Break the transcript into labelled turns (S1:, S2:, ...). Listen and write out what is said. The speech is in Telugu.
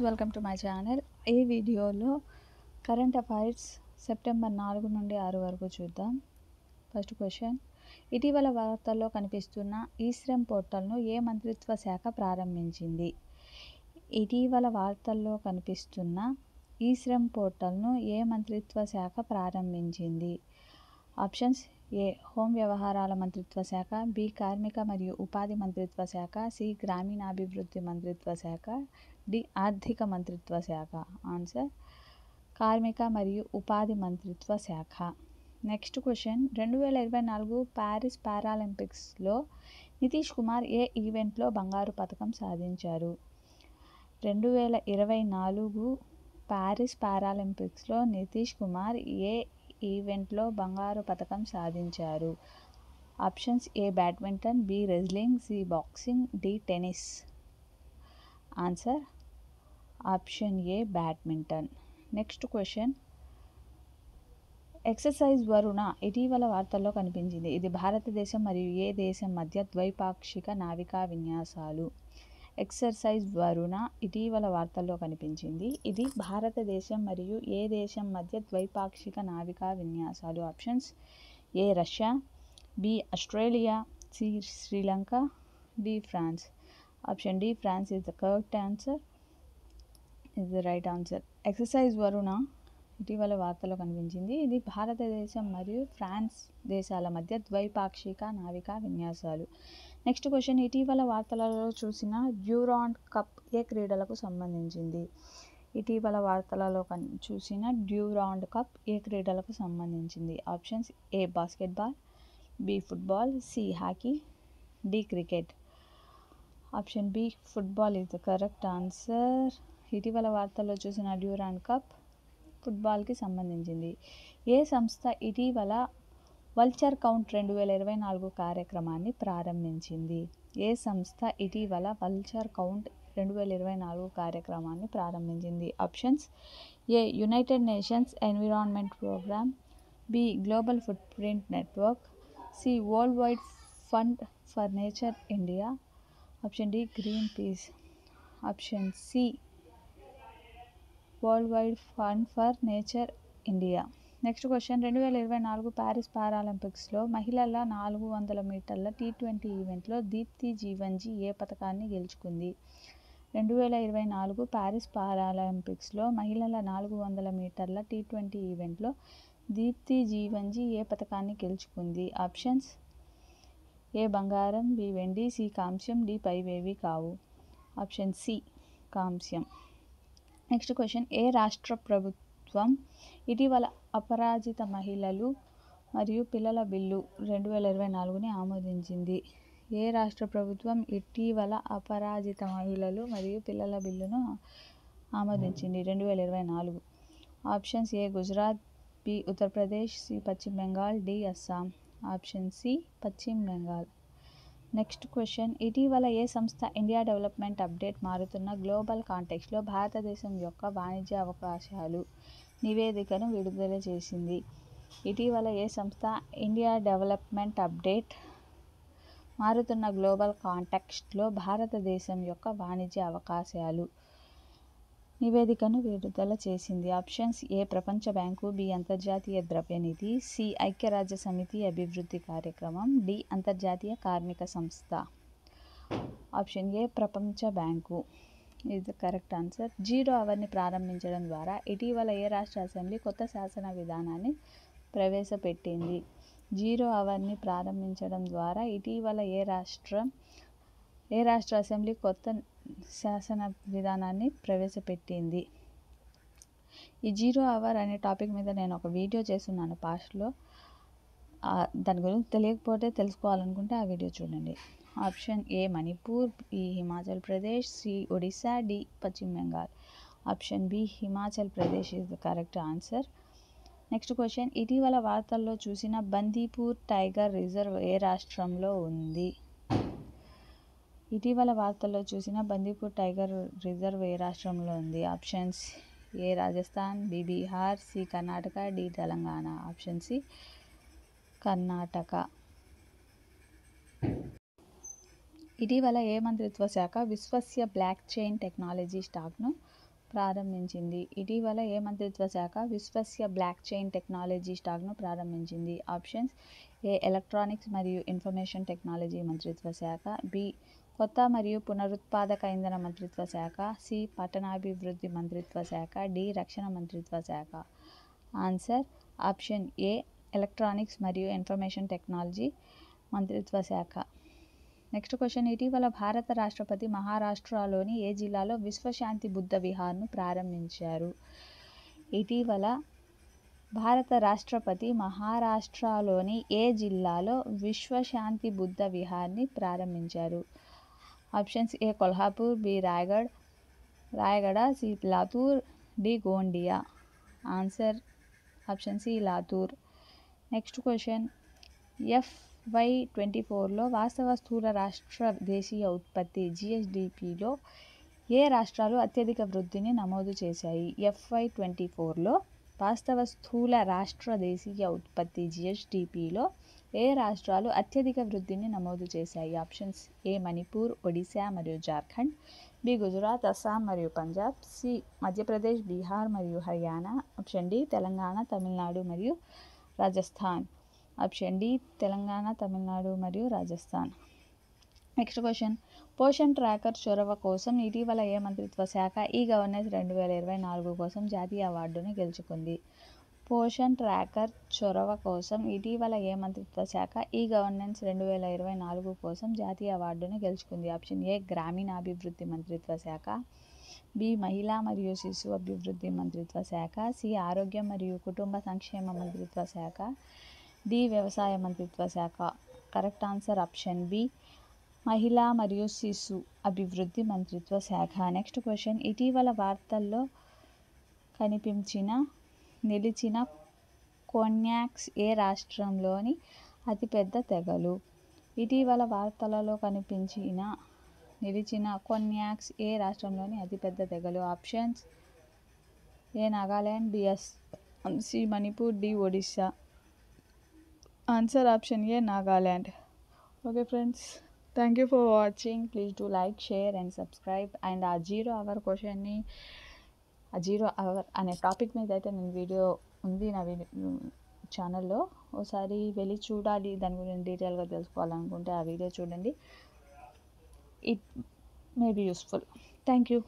S1: Welcome to my channel. ఈ వీడియోలో కరెంట్ అఫైర్స్ సెప్టెంబర్ 4 నుండి 6 వరకు చూద్దాం. ఫస్ట్ క్వశ్చన్, ఇటీవల వార్తల్లో కనిపిస్తున్న ఈ-శ్రమ్ పోర్టల్ను ఏ మంత్రిత్వ శాఖ ప్రారంభించింది? ఇటీవల వార్తల్లో కనిపిస్తున్న ఈ-శ్రమ్ పోర్టల్ను ఏ మంత్రిత్వ శాఖ ప్రారంభించింది? ఆప్షన్స్: ఏ హోం వ్యవహారాల మంత్రిత్వ శాఖ, బి కార్మిక మరియు ఉపాధి మంత్రిత్వ శాఖ, సి గ్రామీణాభివృద్ధి మంత్రిత్వ శాఖ, డి ఆర్థిక మంత్రిత్వ శాఖ. ఆన్సర్: కార్మిక మరియు ఉపాధి మంత్రిత్వ శాఖ. నెక్స్ట్ క్వశ్చన్, 2024 ప్యారిస్ పారాలింపిక్స్లో నితీష్ కుమార్ ఏ ఈవెంట్లో బంగారు పతకం సాధించారు? 2024 ప్యారిస్ పారాలింపిక్స్లో నితీష్ కుమార్ ఏ ఈవెంట్లో బంగారు పతకం సాధించారు? Options: A badminton, B wrestling, C boxing, D tennis. Answer: option A badminton. Next question, exercise Varuna ఇటీవల వార్తల్లో కనిపించింది. ఇది భారతదేశం మరియు ఏ దేశం మధ్య ద్వైపాక్షిక నావికా విన్యాసాలు? ఎక్సర్సైజ్ వరుణ ఇటీవల వార్తల్లో కనిపించింది. ఇది భారతదేశం మరియు ఏ దేశం మధ్య ద్వైపాక్షిక నావికా విన్యాసాలు? Options: A Russia, B Australia, C Sri Lanka, D France. Option D France is the correct answer, is the right answer. Exercise Varuna ఇటీవల వార్తల్లో కనిపించింది. ఇది భారతదేశం మరియు ఫ్రాన్స్ దేశాల మధ్య ద్వైపాక్షిక నావికా విన్యాసాలు. నెక్స్ట్ క్వశ్చన్, ఇటీవల వార్తలలో చూసిన డ్యూరాండ్ కప్ ఏ క్రీడలకు సంబంధించింది? ఇటీవల వార్తలలో చూసిన డ్యూరాండ్ కప్ ఏ క్రీడలకు సంబంధించింది? Options: A basketball, B football, C hockey, D cricket. Option B football is the correct answer. ఇటీవల వార్తల్లో చూసిన డ్యూరాండ్ కప్ ఫుట్బాల్కి సంబంధించింది. ఏ సంస్థ ఇటీవల వల్చర్ కౌంట్ 2024 కార్యక్రమాన్ని ప్రారంభించింది? ఏ సంస్థ ఇటీవల వల్చర్ కౌంట్ 2024 కార్యక్రమాన్ని ప్రారంభించింది? Options: A United Nations environment programme, B global footprint network, C world wide fund for nature India. Option D Greenpeace. Option C world wide fund for nature India. Next question, 2024 Paris పారాలింపిక్స్లో మహిళల 400 మీటర్ల T20 ఈవెంట్లో దీప్తి జీవన్జీ ఏ పతకాన్ని గెలుచుకుంది? 2024 ప్యారిస్ పారాలింపిక్స్లో మహిళల 400 మీటర్ల T20 ఈవెంట్లో దీప్తి జీవన్జీ ఏ పతకాన్ని గెలుచుకుంది? ఆప్షన్స్: ఏ బంగారం, బి వెండి, సి కాంస్యం, డి పైవేవీ కావు. ఆప్షన్ సి కాంస్యం. నెక్స్ట్ క్వశ్చన్, ఏ రాష్ట్ర ప్రభుత్వం ఇటీవల అపరాజిత మహిళలు మరియు పిల్లల బిల్లు 2024ని ఆమోదించింది? ఏ రాష్ట్ర ప్రభుత్వం ఇటీవల అపరాజిత మహిళలు మరియు పిల్లల బిల్లును ఆమోదించింది 2024? Options: A Gujarat, B Uttar Pradesh, C పశ్చిమ Bengal, D Assam. Option C పశ్చిమ బెంగాల్. నెక్స్ట్ క్వశ్చన్, ఇటీవల ఏ సంస్థ ఇండియా డెవలప్మెంట్ అప్డేట్ మారుతున్న గ్లోబల్ కాంటెక్స్ట్లో భారతదేశం యొక్క వాణిజ్య అవకాశాలు నివేదికను విడుదల చేసింది? ఇటీవల ఏ సంస్థ ఇండియా డెవలప్మెంట్ అప్డేట్ మారుతున్న గ్లోబల్ కాంటెక్స్ట్లో భారతదేశం యొక్క వాణిజ్య అవకాశాలు నివేదికను విడుదల చేసింది? ఆప్షన్స్: ఏ ప్రపంచ బ్యాంకు, బి అంతర్జాతీయ ద్రవ్యనిధి, సి ఐక్యరాజ్య సమితి అభివృద్ధి కార్యక్రమం, డి అంతర్జాతీయ కార్మిక సంస్థ. ఆప్షన్ ఏ ప్రపంచ bank is the correct answer. Zero అవర్ని ప్రారంభించడం ద్వారా ఇటీవల ఏ రాష్ట్ర అసెంబ్లీ కొత్త శాసన విధానాన్ని ప్రవేశపెట్టింది? జీరో అవర్ని ప్రారంభించడం ద్వారా ఇటీవల ఏ రాష్ట్ర అసెంబ్లీ కొత్త శాసన విధానాన్ని ప్రవేశపెట్టింది? ఈ జీరో అవర్ అనే టాపిక్ మీద నేను ఒక వీడియో చేస్తున్నాను పాస్ట్లో. దాని గురించి తెలియకపోతే తెలుసుకోవాలనుకుంటే ఆ వీడియో చూడండి. Option A Manipur, B Himachal Pradesh, C Odisha, D Paschim Bengal. Option B Himachal Pradesh is the correct answer. Next question, ఇటీవల వార్తల్లో చూసిన బందీపూర్ టైగర్ రిజర్వ్ ఏ రాష్ట్రంలో ఉంది? ఇటీవల వార్తల్లో చూసిన బందీపూర్ టైగర్ రిజర్వ్ ఏ రాష్ట్రంలో ఉంది? Options: A Rajasthan, B Bihar, C Karnataka, D Telangana. Option C Karnataka. ఇటీవల ఏ మంత్రిత్వ శాఖ విశ్వస్య బ్లాక్ చైన్ టెక్నాలజీ స్టాక్ను ప్రారంభించింది? ఇటీవల ఏ మంత్రిత్వ శాఖ విశ్వస్య బ్లాక్ చైన్ టెక్నాలజీ స్టాక్ను ప్రారంభించింది? ఆప్షన్స్: ఏ ఎలక్ట్రానిక్స్ మరియు ఇన్ఫర్మేషన్ టెక్నాలజీ మంత్రిత్వ శాఖ, బి కొత్త మరియు పునరుత్పాదక ఇంధన మంత్రిత్వ శాఖ, సి పట్టణాభివృద్ధి మంత్రిత్వ శాఖ, డి రక్షణ మంత్రిత్వ శాఖ. ఆన్సర్ ఆప్షన్ ఏ ఎలక్ట్రానిక్స్ మరియు ఇన్ఫర్మేషన్ టెక్నాలజీ మంత్రిత్వ శాఖ. నెక్స్ట్ క్వశ్చన్: ఇటీవల భారత రాష్ట్రపతి మహారాష్ట్రలోని ఏ జిల్లాలో విశ్వశాంతి బుద్ధ విహార్ను ప్రారంభించారు? ఇటీవల భారత రాష్ట్రపతి మహారాష్ట్రలోని ఏ జిల్లాలో విశ్వశాంతి బుద్ధ విహార్ని ప్రారంభించారు? Options: A Kolhapur, B Rayagada, C Latur, D Gondia. Answer option C Latur. Next question: FY24లో వాస్తవ స్థూల రాష్ట్ర దేశీయ ఉత్పత్తి GSDPలో ఏ రాష్ట్రాలు అత్యధిక వృద్ధిని నమోదు చేశాయి? FY24లో వాస్తవ స్థూల రాష్ట్ర దేశీయ ఉత్పత్తి GSDPలో ఏ రాష్ట్రాలు అత్యధిక వృద్ధిని నమోదు చేశాయి? ఆప్షన్స్: ఏ మణిపూర్, ఒడిశా మరియు జార్ఖండ్, బి గుజరాత్, అస్సాం మరియు పంజాబ్, సి మధ్యప్రదేశ్, బీహార్ మరియు హర్యానా. ఆప్షన్ డి తెలంగాణ, తమిళనాడు మరియు రాజస్థాన్. ఆప్షన్ డి తెలంగాణ, తమిళనాడు మరియు Rajasthan. Next question: Poshan tracker చొరవ కోసం ఇటీవల ఏ మంత్రిత్వ శాఖ ఈ గవర్నెన్స్ 2024 కోసం జాతీయ అవార్డును గెలుచుకుంది? పోషణ్ ట్రాకర్ చొరవ కోసం ఇటీవల ఏ మంత్రిత్వ శాఖ ఈ గవర్నెన్స్ 2024 కోసం జాతీయ అవార్డును గెలుచుకుంది? ఆప్షన్ ఏ గ్రామీణాభివృద్ధి మంత్రిత్వ శాఖ, బి మహిళా మరియు శిశు అభివృద్ధి మంత్రిత్వ శాఖ, సి ఆరోగ్యం మరియు కుటుంబ సంక్షేమ మంత్రిత్వ శాఖ, డి వ్యవసాయ మంత్రిత్వ శాఖ. కరెక్ట్ ఆన్సర్ ఆప్షన్ బి మహిళా మరియు శిశు అభివృద్ధి మంత్రిత్వ శాఖ. నెక్స్ట్ క్వశ్చన్: ఇటీవల వార్తల్లో నిలిచిన కొన్యాక్స్ ఏ రాష్ట్రంలోని అతిపెద్ద తెగలు? ఇటీవల వార్తలలో నిలిచిన కొన్యాక్స్ ఏ రాష్ట్రంలోని అతిపెద్ద తెగలు? Options: A Nagaland, B Assam, C Manipur, D Odisha. Answer option A Nagaland. Okay friends, thank you for watching. Please do like, share and subscribe. And ఆ 0 అవర్ క్వశ్చన్ని, ఆ 0 అవర్ అనే టాపిక్ మీద అయితే నేను వీడియో ఉంది నా ఛానల్లో. ఒకసారి వెళ్ళి చూడాలి, దాని గురించి డీటెయిల్గా తెలుసుకోవాలనుకుంటే ఆ వీడియో చూడండి. It may be useful. Thank you.